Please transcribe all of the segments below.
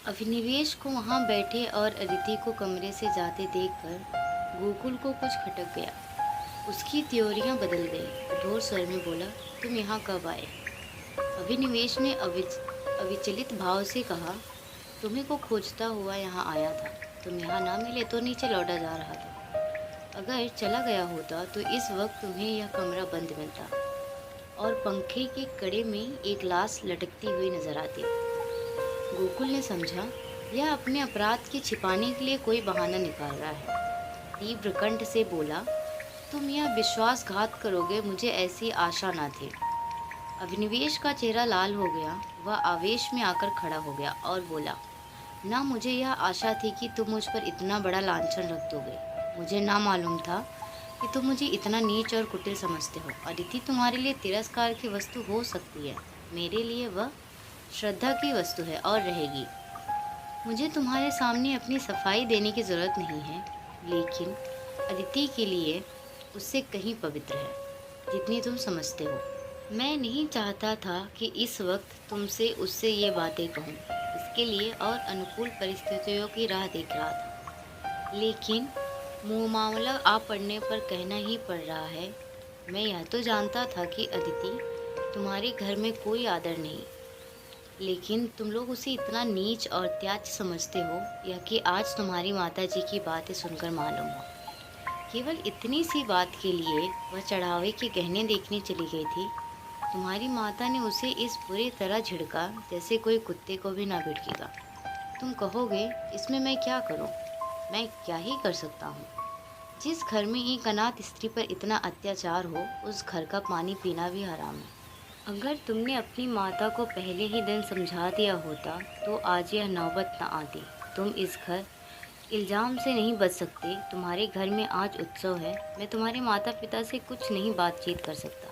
अभिनिवेश को वहां बैठे और अदिति को कमरे से जाते देखकर गोकुल को कुछ खटक गया। उसकी त्योरियां बदल गई। कठोर स्वर में बोला, तुम यहाँ कब आए? अभिनिवेश ने अविचलित भाव से कहा, तुम्ही को खोजता हुआ यहाँ आया था। तुम यहाँ ना मिले तो नीचे लौटा जा रहा था। अगर चला गया होता तो इस वक्त तुम्हें यह कमरा बंद मिलता और पंखे के कड़े में एक लाश लटकती हुई नजर आती। गोकुल ने समझा, यह अपने अपराध के छिपाने के लिए कोई बहाना निकाल रहा है। तीव्र कंठ से बोला, तुम यह विश्वासघात करोगे, मुझे ऐसी आशा ना थी। अभिनिवेश का चेहरा लाल हो गया। वह आवेश में आकर खड़ा हो गया और बोला, ना मुझे यह आशा थी कि तुम मुझ पर इतना बड़ा लांछन रख दोगे। मुझे ना मालूम था कि तुम मुझे इतना नीच और कुटिल समझते हो। अदिति तुम्हारे लिए तिरस्कार की वस्तु हो सकती है, मेरे लिए वह श्रद्धा की वस्तु है और रहेगी। मुझे तुम्हारे सामने अपनी सफाई देने की ज़रूरत नहीं है, लेकिन अदिति के लिए उससे कहीं पवित्र है जितनी तुम समझते हो। मैं नहीं चाहता था कि इस वक्त तुमसे उससे ये बातें कहूँ, इसके लिए और अनुकूल परिस्थितियों की राह देख रहा था, लेकिन मुँह मामला आ पड़ने पर कहना ही पड़ रहा है। मैं यह तो जानता था कि अदिति तुम्हारे घर में कोई आदर नहीं, लेकिन तुम लोग उसे इतना नीच और त्याज्य समझते हो, यह कि आज तुम्हारी माता जी की बातें सुनकर मालूम हो। केवल इतनी सी बात के लिए वह चढ़ावे के गहने देखने चली गई थी। तुम्हारी माता ने उसे इस बुरी तरह झिड़का जैसे कोई कुत्ते को भी ना भिड़केगा। तुम कहोगे, इसमें मैं क्या करूं? मैं क्या ही कर सकता हूं? जिस घर में एक अनाथ स्त्री पर इतना अत्याचार हो, उस घर का पानी पीना भी हराम है। अगर तुमने अपनी माता को पहले ही दिन समझा दिया होता तो आज यह नौबत न आती। तुम इस घर इल्ज़ाम से नहीं बच सकते। तुम्हारे घर में आज उत्सव है। मैं तुम्हारे माता पिता से कुछ नहीं बातचीत कर सकता,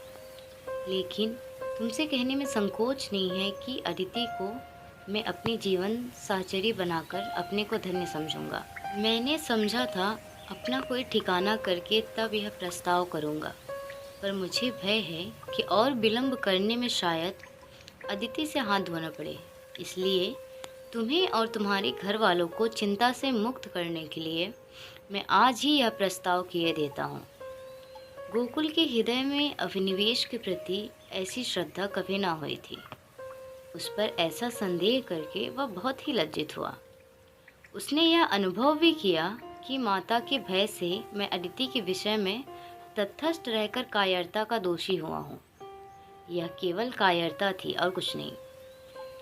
लेकिन तुमसे कहने में संकोच नहीं है कि अदिति को मैं अपनी जीवन साहचर्य बनाकर अपने को धन्य समझूंगा। मैंने समझा था अपना कोई ठिकाना करके तब यह प्रस्ताव करूंगा, पर मुझे भय है कि और विलंब करने में शायद अदिति से हाथ धोना पड़े। इसलिए तुम्हें और तुम्हारे घर वालों को चिंता से मुक्त करने के लिए मैं आज ही यह प्रस्ताव किए देता हूँ। गोकुल के हृदय में अभिनिवेश के प्रति ऐसी श्रद्धा कभी ना हुई थी। उस पर ऐसा संदेह करके वह बहुत ही लज्जित हुआ। उसने यह अनुभव भी किया कि माता के भय से मैं अदिति के विषय में तटस्थ रहकर कायरता का दोषी हुआ हूँ। यह केवल कायरता थी और कुछ नहीं।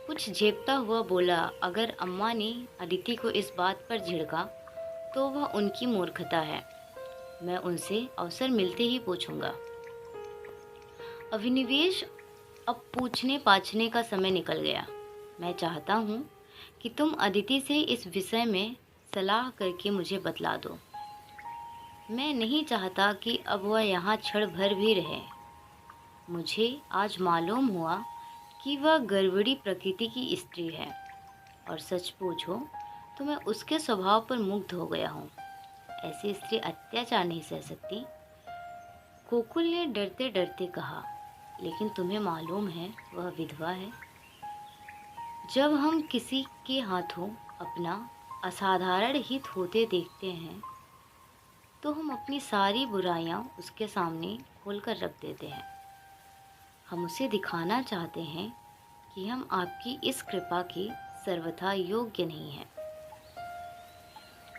कुछ झेपता हुआ बोला, अगर अम्मा ने अदिति को इस बात पर झिड़का तो वह उनकी मूर्खता है। मैं उनसे अवसर मिलते ही पूछूंगा। अभिनिवेश, अब पूछने पाछने का समय निकल गया। मैं चाहता हूँ कि तुम अदिति से इस विषय में सलाह करके मुझे बतला दो। मैं नहीं चाहता कि अब वह यहाँ क्षण भर भी रहे। मुझे आज मालूम हुआ कि वह गड़बड़ी प्रकृति की स्त्री है, और सच पूछो तो मैं उसके स्वभाव पर मुग्ध हो गया हूँ। ऐसी स्त्री अत्याचार नहीं सह सकती। गोकुल ने डरते डरते कहा, लेकिन तुम्हें मालूम है वह विधवा है। जब हम किसी के हाथों अपना असाधारण हित होते देखते हैं तो हम अपनी सारी बुराइयां उसके सामने खोलकर रख देते हैं। हम उसे दिखाना चाहते हैं कि हम आपकी इस कृपा के सर्वथा योग्य नहीं हैं।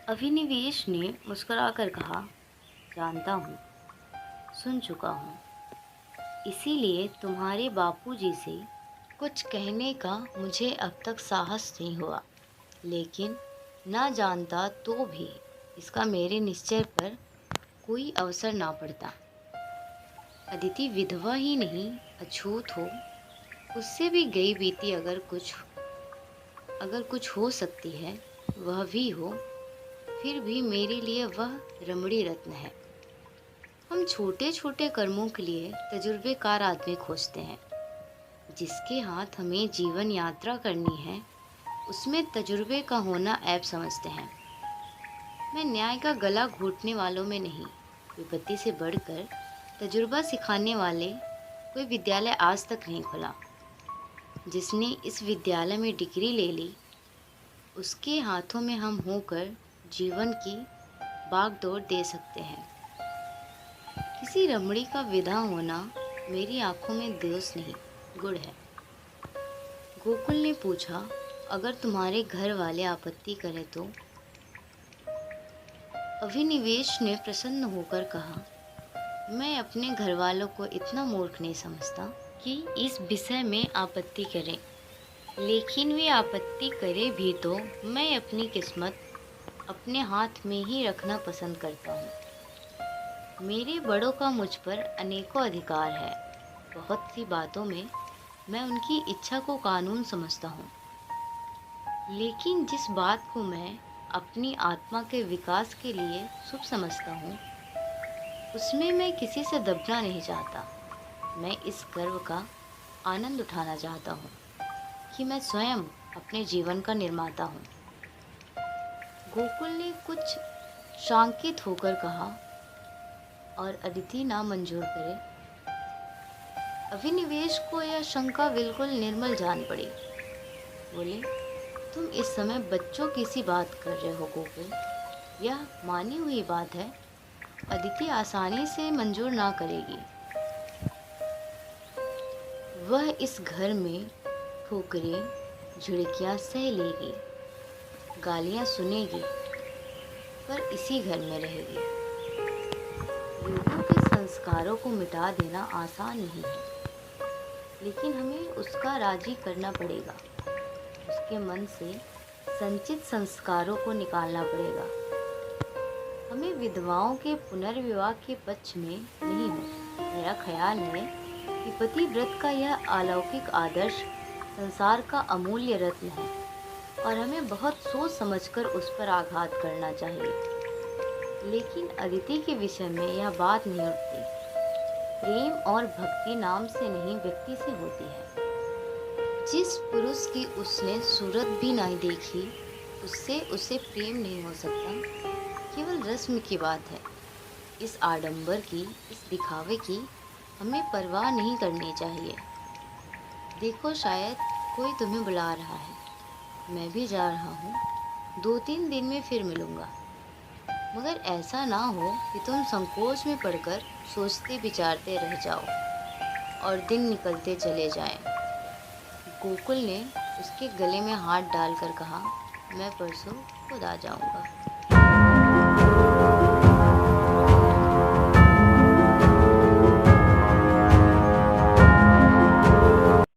अभिनिवेश ने मुस्कुराकर कहा, जानता हूँ, सुन चुका हूँ। इसीलिए तुम्हारे बापूजी से कुछ कहने का मुझे अब तक साहस नहीं हुआ, लेकिन ना जानता तो भी इसका मेरे निश्चय पर कोई अवसर ना पड़ता। अदिति विधवा ही नहीं, अछूत हो, उससे भी गई बीती अगर कुछ हो सकती है वह भी हो, फिर भी मेरे लिए वह रमणी रत्न है। हम छोटे छोटे कर्मों के लिए तजुर्बेकार आदमी खोजते हैं। जिसके हाथ हमें जीवन यात्रा करनी है उसमें तजुर्बे का होना ऐब समझते हैं। मैं न्याय का गला घोटने वालों में नहीं, विपत्ति से बढ़कर तजुर्बा सिखाने वाले कोई विद्यालय आज तक नहीं खुला। जिसने इस विद्यालय में डिग्री ले ली उसके हाथों में हम होकर जीवन की बागडोर दे सकते हैं। किसी रमणी का विदा होना मेरी आंखों में दोष नहीं, गुड़ है। गोकुल ने पूछा, अगर तुम्हारे घर वाले आपत्ति करें तो? अभिनिवेश ने प्रसन्न होकर कहा, मैं अपने घर वालों को इतना मूर्ख नहीं समझता कि इस विषय में आपत्ति करें। लेकिन वे आपत्ति करें भी तो मैं अपनी किस्मत अपने हाथ में ही रखना पसंद करता हूँ। मेरे बड़ों का मुझ पर अनेकों अधिकार है। बहुत सी बातों में मैं उनकी इच्छा को कानून समझता हूँ, लेकिन जिस बात को मैं अपनी आत्मा के विकास के लिए शुभ समझता हूँ, उसमें मैं किसी से दबना नहीं चाहता। मैं इस गर्व का आनंद उठाना चाहता हूँ कि मैं स्वयं अपने जीवन का निर्माता हूँ। गोकुल ने कुछ शंकित होकर कहा, और अदिति ना मंजूर करे? अभिनिवेश को यह शंका बिल्कुल निर्मल जान पड़ी। बोले, तुम इस समय बच्चों की सी बात कर रहे हो गोकुल, यह मानी हुई बात है। अदिति आसानी से मंजूर ना करेगी। वह इस घर में ठोकरें झिड़कियां सह लेगी, गालियां सुनेगी, पर इसी घर में रहेगी। लोगों के संस्कारों को मिटा देना आसान नहीं है, लेकिन हमें उसका राजी करना पड़ेगा। उसके मन से संचित संस्कारों को निकालना पड़ेगा। हमें विधवाओं के पुनर्विवाह के पक्ष में नहीं हो। मेरा ख्याल है कि पतिव्रत का यह अलौकिक आदर्श संसार का अमूल्य रत्न है और हमें बहुत सोच समझकर उस पर आघात करना चाहिए। लेकिन अदिति के विषय में यह बात नहीं उठती। प्रेम और भक्ति नाम से नहीं, व्यक्ति से होती है। जिस पुरुष की उसने सूरत भी नहीं देखी, उससे उसे प्रेम नहीं हो सकता। केवल रस्म की बात है। इस आडंबर की, इस दिखावे की हमें परवाह नहीं करनी चाहिए। देखो, शायद कोई तुम्हें बुला रहा है। मैं भी जा रहा हूँ। 2-3 दिन में फिर मिलूंगा। मगर ऐसा ना हो कि तुम संकोच में पड़कर सोचते विचारते रह जाओ और दिन निकलते चले जाएं। गोकुल ने उसके गले में हाथ डालकर कहा, मैं परसों खुद आ जाऊंगा।